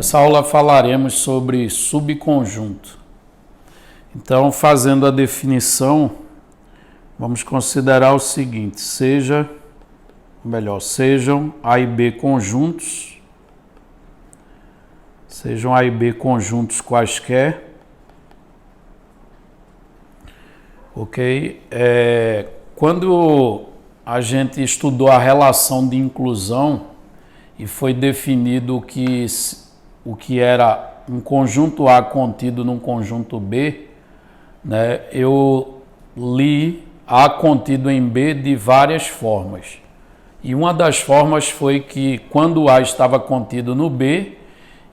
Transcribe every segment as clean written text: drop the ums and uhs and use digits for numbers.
Nessa aula falaremos sobre subconjunto. Então, fazendo a definição, vamos considerar o seguinte: sejam A e B conjuntos, sejam A e B conjuntos quaisquer, ok? Quando a gente estudou a relação de inclusão e foi definido o que era um conjunto A contido num conjunto B, né? Eu li A contido em B de várias formas. E uma das formas foi que, quando o A estava contido no B,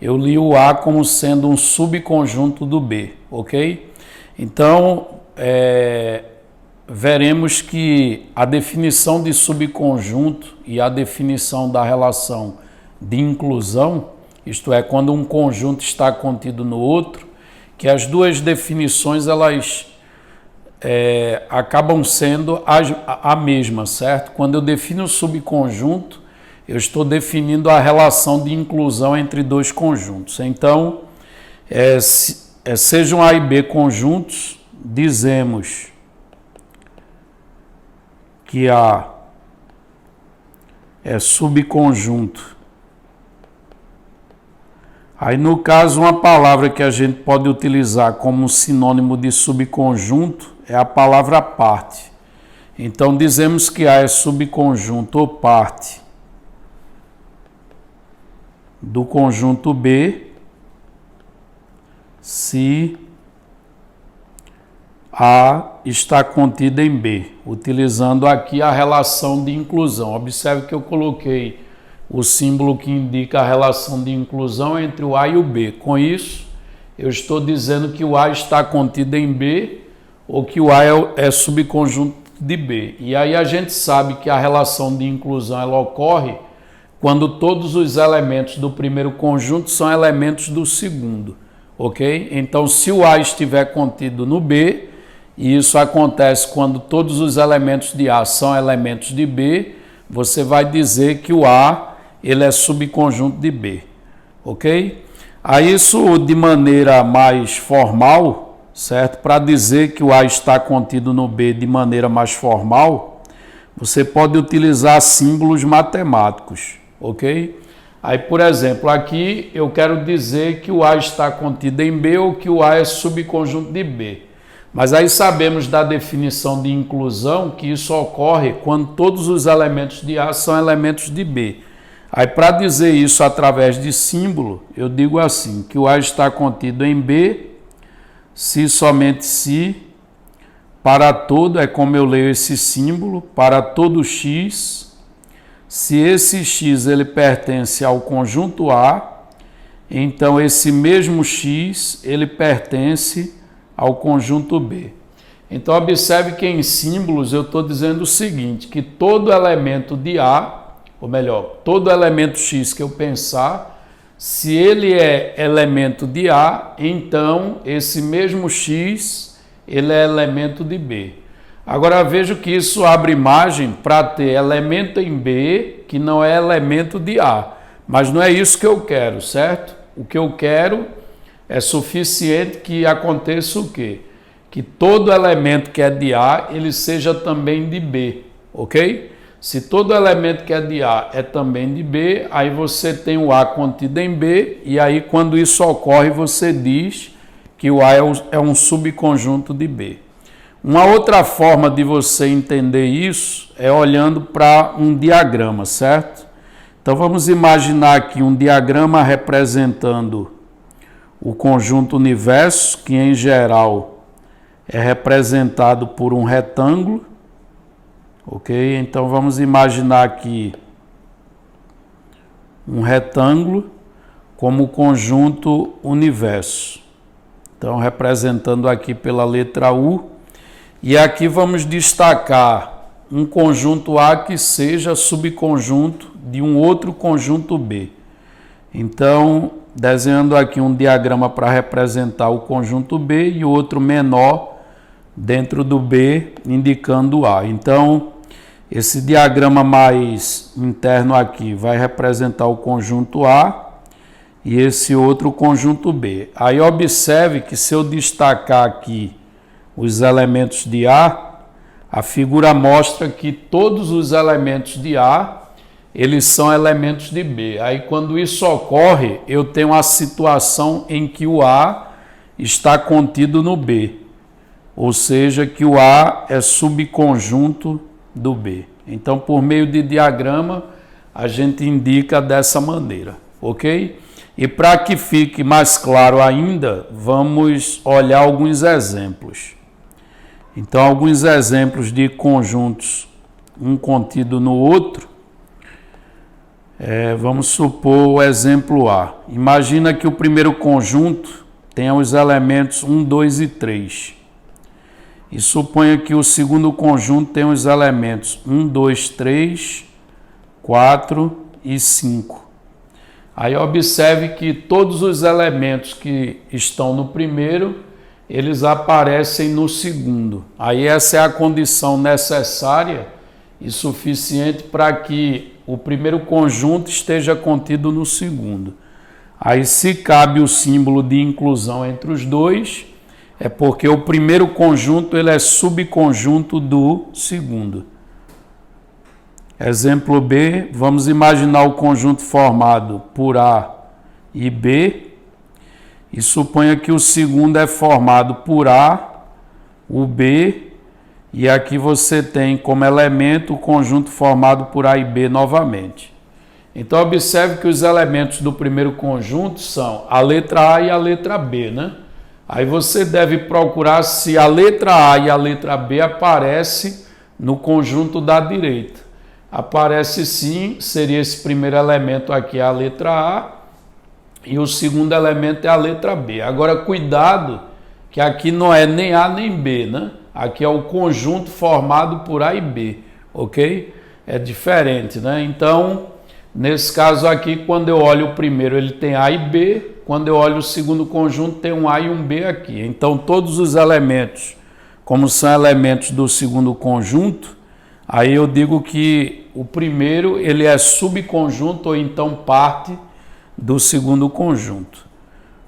eu li o A como sendo um subconjunto do B, ok? Então, veremos que a definição de subconjunto e a definição da relação de inclusão, isto é, quando um conjunto está contido no outro, que as duas definições elas acabam sendo a mesma, certo? Quando eu defino o subconjunto, eu estou definindo a relação de inclusão entre dois conjuntos. Então, sejam A e B conjuntos, dizemos que A é subconjunto. Aí, no caso, uma palavra que a gente pode utilizar como sinônimo de subconjunto é a palavra parte. Então, dizemos que A é subconjunto ou parte do conjunto B se A está contida em B, utilizando aqui a relação de inclusão. Observe que eu coloquei o símbolo que indica a relação de inclusão entre o A e o B. Com isso, eu estou dizendo que o A está contido em B ou que o A é subconjunto de B. E aí a gente sabe que a relação de inclusão ela ocorre quando todos os elementos do primeiro conjunto são elementos do segundo, ok? Então, se o A estiver contido no B, e isso acontece quando todos os elementos de A são elementos de B, você vai dizer que o A ele é subconjunto de B, ok? Aí isso de maneira mais formal, certo? Para dizer que o A está contido no B de maneira mais formal, você pode utilizar símbolos matemáticos, ok? Aí, por exemplo, aqui eu quero dizer que o A está contido em B ou que o A é subconjunto de B. Mas aí sabemos da definição de inclusão que isso ocorre quando todos os elementos de A são elementos de B. Aí, para dizer isso através de símbolo, eu digo assim, que o A está contido em B, se somente se, para todo, é como eu leio esse símbolo, para todo X, se esse X ele pertence ao conjunto A, então esse mesmo X ele pertence ao conjunto B. Então, observe que em símbolos eu estou dizendo o seguinte, que todo elemento de A, ou melhor, todo elemento X que eu pensar, se ele é elemento de A, então esse mesmo X, ele é elemento de B. Agora veja que isso abre margem para ter elemento em B, que não é elemento de A. Mas não é isso que eu quero, certo? O que eu quero é suficiente que aconteça o quê? Que todo elemento que é de A, ele seja também de B, ok? Se todo elemento que é de A é também de B, aí você tem o A contido em B, e aí quando isso ocorre, você diz que o A é um subconjunto de B. Uma outra forma de você entender isso é olhando para um diagrama, certo? Então vamos imaginar aqui um diagrama representando o conjunto universo, que em geral é representado por um retângulo. Ok? Então vamos imaginar aqui um retângulo como conjunto universo. Então, representando aqui pela letra U. E aqui vamos destacar um conjunto A que seja subconjunto de um outro conjunto B. Então, desenhando aqui um diagrama para representar o conjunto B e outro menor dentro do B, indicando o A. Então, esse diagrama mais interno aqui vai representar o conjunto A e esse outro conjunto B. Aí observe que se eu destacar aqui os elementos de a figura mostra que todos os elementos de A, eles são elementos de B. Aí quando isso ocorre, eu tenho a situação em que o A está contido no B, ou seja, que o A é subconjunto do B. Então, por meio de diagrama, a gente indica dessa maneira, ok? E para que fique mais claro ainda, vamos olhar alguns exemplos. Então, alguns exemplos de conjuntos, um contido no outro. Vamos supor o exemplo A. Imagina que o primeiro conjunto tenha os elementos 1, 2 e 3. E suponha que o segundo conjunto tenha os elementos 1, 2, 3, 4 e 5. Aí observe que todos os elementos que estão no primeiro, eles aparecem no segundo. Aí essa é a condição necessária e suficiente para que o primeiro conjunto esteja contido no segundo. Aí se cabe o símbolo de inclusão entre os dois, é porque o primeiro conjunto ele é subconjunto do segundo. Exemplo B, vamos imaginar o conjunto formado por A e B, e suponha que o segundo é formado por A, o B, e aqui você tem como elemento o conjunto formado por A e B novamente. Então observe que os elementos do primeiro conjunto são a letra A e a letra B, né? Aí você deve procurar se a letra A e a letra B aparecem no conjunto da direita. Aparece sim, seria esse primeiro elemento aqui a letra A e o segundo elemento é a letra B. Agora cuidado que aqui não é nem A nem B, né? Aqui é o conjunto formado por A e B, ok? É diferente, né? Então, nesse caso aqui, quando eu olho o primeiro, ele tem A e B. Quando eu olho o segundo conjunto, tem um A e um B aqui. Então, todos os elementos, como são elementos do segundo conjunto, aí eu digo que o primeiro ele é subconjunto ou então parte do segundo conjunto,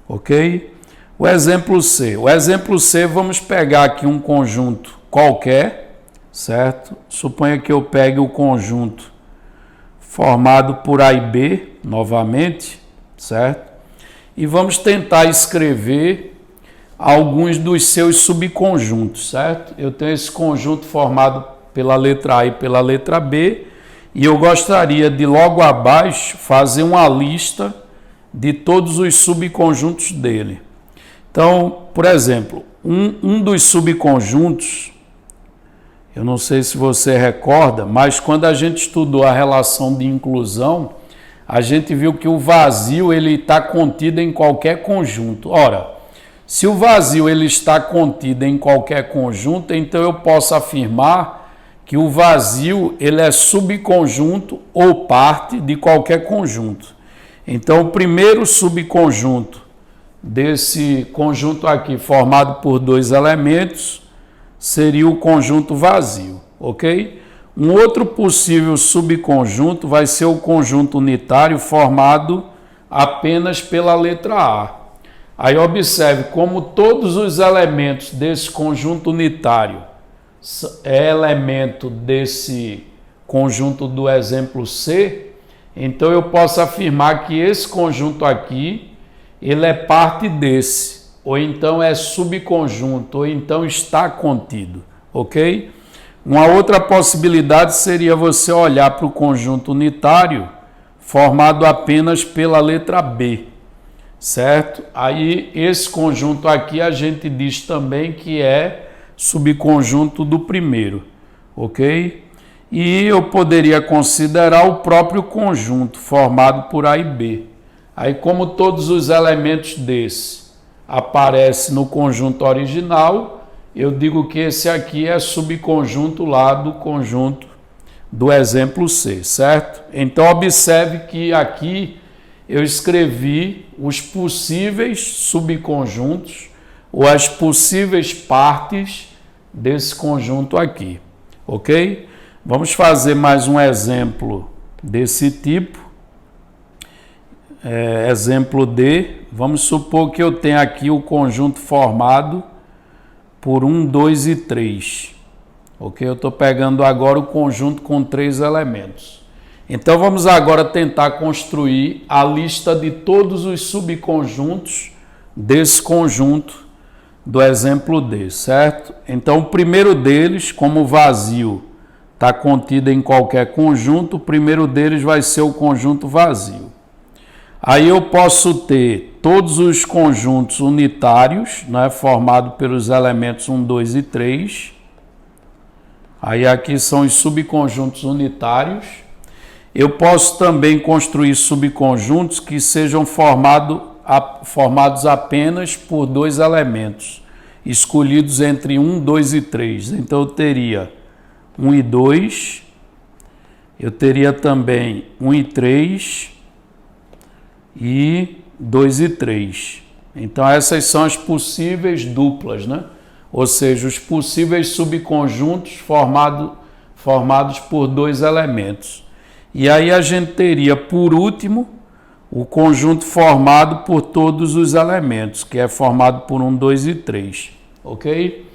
ok? O exemplo C. O exemplo C, vamos pegar aqui um conjunto qualquer, certo? Suponha que eu pegue o conjunto formado por A e B, novamente, certo? E vamos tentar escrever alguns dos seus subconjuntos, certo? Eu tenho esse conjunto formado pela letra A e pela letra B, e eu gostaria de logo abaixo fazer uma lista de todos os subconjuntos dele. Então, por exemplo, um dos subconjuntos, eu não sei se você recorda, mas quando a gente estudou a relação de inclusão, a gente viu que o vazio ele está contido em qualquer conjunto. Ora, se o vazio ele está contido em qualquer conjunto, então eu posso afirmar que o vazio ele é subconjunto ou parte de qualquer conjunto. Então, o primeiro subconjunto desse conjunto aqui, formado por dois elementos, seria o conjunto vazio, ok? Um outro possível subconjunto vai ser o conjunto unitário formado apenas pela letra A. Aí observe como todos os elementos desse conjunto unitário é elemento desse conjunto do exemplo C, então eu posso afirmar que esse conjunto aqui, ele é parte desse, ou então é subconjunto, ou então está contido, ok? Uma outra possibilidade seria você olhar para o conjunto unitário formado apenas pela letra B, certo? Aí esse conjunto aqui a gente diz também que é subconjunto do primeiro, ok? E eu poderia considerar o próprio conjunto formado por A e B. Aí, como todos os elementos desse aparecem no conjunto original, eu digo que esse aqui é subconjunto lá do conjunto do exemplo C, certo? Então, observe que aqui eu escrevi os possíveis subconjuntos ou as possíveis partes desse conjunto aqui, ok? Vamos fazer mais um exemplo desse tipo. exemplo D, vamos supor que eu tenho aqui o conjunto formado por 1, 2 e 3. Ok? Eu estou pegando agora o conjunto com 3 elementos. Então vamos agora tentar construir a lista de todos os subconjuntos desse conjunto do exemplo D, certo? Então o primeiro deles, como vazio está contido em qualquer conjunto, o primeiro deles vai ser o conjunto vazio. Aí eu posso ter todos os conjuntos unitários, né, formados pelos elementos 1, 2 e 3. Aí aqui são os subconjuntos unitários. Eu posso também construir subconjuntos que sejam formados apenas por 2 elementos, escolhidos entre 1, 2 e 3. Então eu teria 1 e 2, eu teria também 1 e 3 e 2 e 3. Então essas são as possíveis duplas, né? Ou seja, os possíveis subconjuntos formados por 2 elementos. E aí a gente teria, por último, o conjunto formado por todos os elementos, que é formado por 1, 2 e 3. Ok?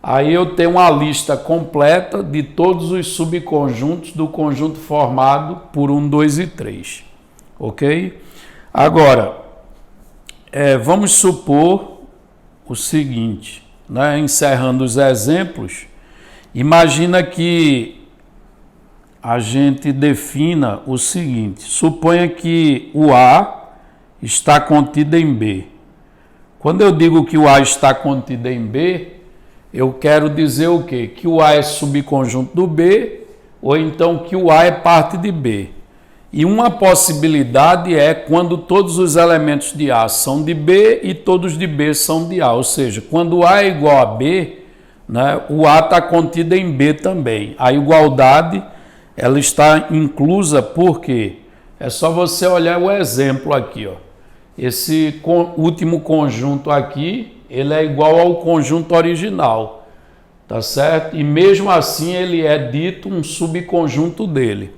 Aí eu tenho uma lista completa de todos os subconjuntos do conjunto formado por 1, 2 e 3. Ok? Agora, vamos supor o seguinte, né? Encerrando os exemplos, imagina que a gente defina o seguinte: suponha que o A está contido em B. Quando eu digo que o A está contido em B, eu quero dizer o quê? Que o A é subconjunto do B, ou então que o A é parte de B. E uma possibilidade é quando todos os elementos de A são de B e todos de B são de A. Ou seja, quando A é igual a B, né, o A está contido em B também. A igualdade ela está inclusa porque é só você olhar o exemplo aqui, ó. Esse último conjunto aqui, ele é igual ao conjunto original, tá certo? E mesmo assim ele é dito um subconjunto dele.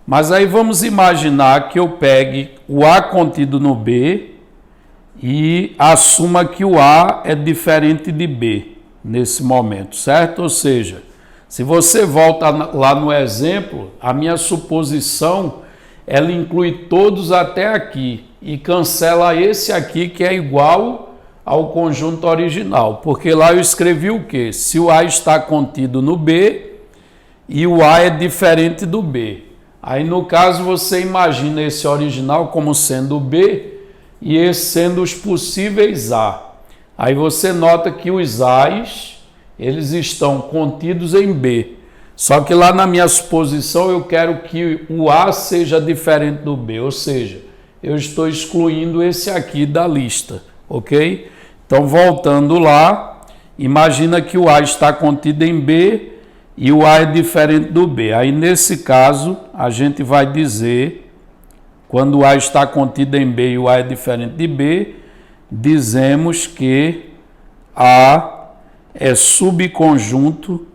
Mas aí vamos imaginar que eu pegue o A contido no B e assuma que o A é diferente de B nesse momento, certo? Ou seja, se você volta lá no exemplo, a minha suposição, ela inclui todos até aqui e cancela esse aqui que é igual ao conjunto original, porque lá eu escrevi o quê? Se o A está contido no B e o A é diferente do B. Aí no caso você imagina esse original como sendo o B e esse sendo os possíveis A. Aí você nota que os A's, eles estão contidos em B. Só que lá na minha suposição eu quero que o A seja diferente do B, ou seja, eu estou excluindo esse aqui da lista, ok? Então voltando lá, imagina que o A está contido em B e o A é diferente do B. Aí nesse caso a gente vai dizer, quando o A está contido em B e o A é diferente de B, dizemos que A é subconjunto,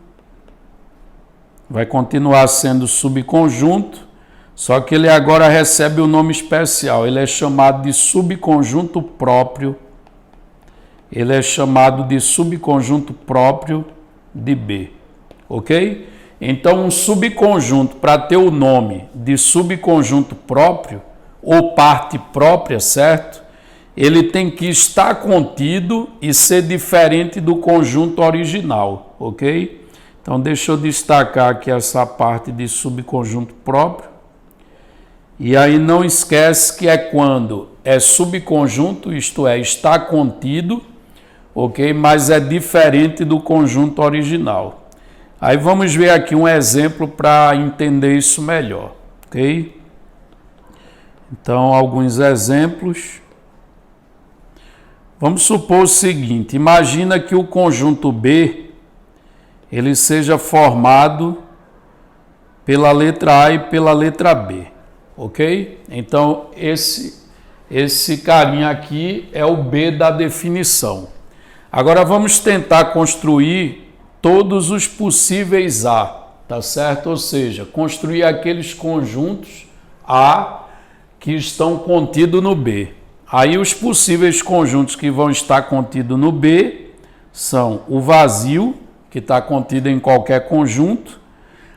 vai continuar sendo subconjunto, só que ele agora recebe o nome especial, ele é chamado de subconjunto próprio, ele é chamado de subconjunto próprio de B, ok? Então um subconjunto, para ter o nome de subconjunto próprio, ou parte própria, certo? Ele tem que estar contido e ser diferente do conjunto original, ok? Então, deixa eu destacar aqui essa parte de subconjunto próprio. E aí não esquece que é quando é subconjunto, isto é, está contido, ok? Mas é diferente do conjunto original. Aí vamos ver aqui um exemplo para entender isso melhor, ok? Então, alguns exemplos. Vamos supor o seguinte, imagina que o conjunto B, ele seja formado pela letra A e pela letra B, ok? Então, esse carinha aqui é o B da definição. Agora, vamos tentar construir todos os possíveis A, tá certo? Ou seja, construir aqueles conjuntos A que estão contidos no B. Aí os possíveis conjuntos que vão estar contidos no B são o vazio, que está contido em qualquer conjunto.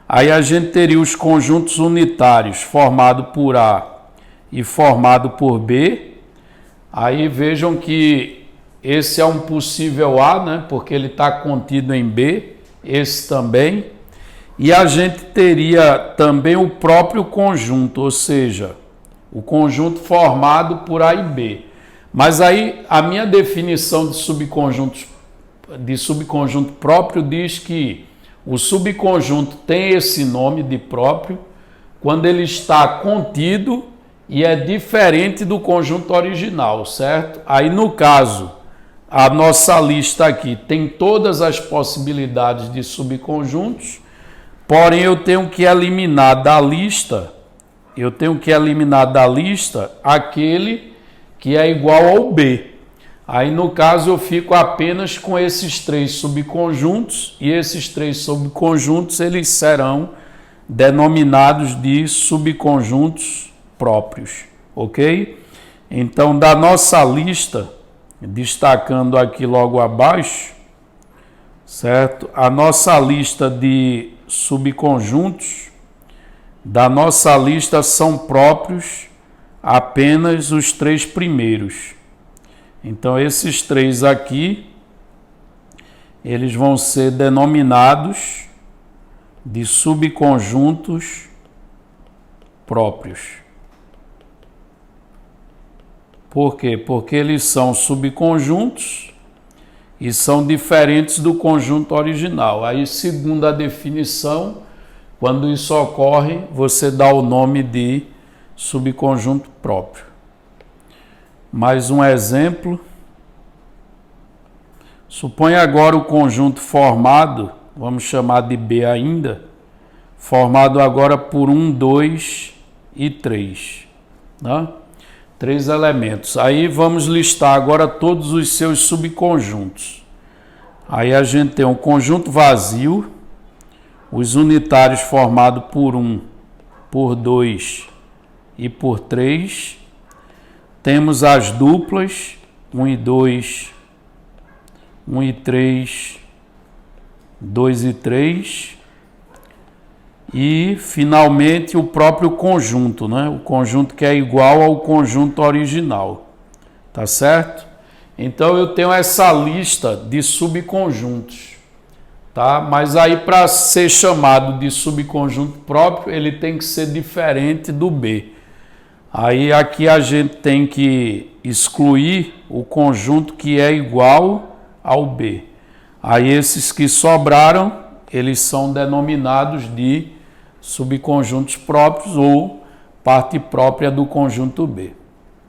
Aí a gente teria os conjuntos unitários formado por A e formado por B. Aí vejam que esse é um possível A, né? Porque ele está contido em B, esse também. E a gente teria também o próprio conjunto, ou seja, o conjunto formado por A e B. Mas aí a minha definição de subconjunto próprio diz que o subconjunto tem esse nome de próprio quando ele está contido e é diferente do conjunto original, certo? Aí no caso, a nossa lista aqui tem todas as possibilidades de subconjuntos, porém eu tenho que eliminar da lista, aquele que é igual ao B. Aí no caso eu fico apenas com esses 3 subconjuntos e esses 3 subconjuntos eles serão denominados de subconjuntos próprios, ok? Então da nossa lista, destacando aqui logo abaixo, certo? A nossa lista de subconjuntos, da nossa lista são próprios apenas os 3 primeiros. Então esses 3 aqui, eles vão ser denominados de subconjuntos próprios. Por quê? Porque eles são subconjuntos e são diferentes do conjunto original. Aí, segundo a definição, quando isso ocorre, você dá o nome de subconjunto próprio. Mais um exemplo. Suponha agora o conjunto formado, vamos chamar de B ainda, formado agora por 1, 2 e 3. Né? 3 elementos. Aí vamos listar agora todos os seus subconjuntos. Aí a gente tem um conjunto vazio, os unitários formados por 1, por 2 e por 3. Temos as duplas, 1 e 2, 1 e 3, 2 e 3. E, finalmente, o próprio conjunto, né? O conjunto que é igual ao conjunto original. Tá certo? Então, eu tenho essa lista de subconjuntos. Tá? Mas aí, para ser chamado de subconjunto próprio, ele tem que ser diferente do B. Aí aqui a gente tem que excluir o conjunto que é igual ao B. Aí esses que sobraram, eles são denominados de subconjuntos próprios ou parte própria do conjunto B.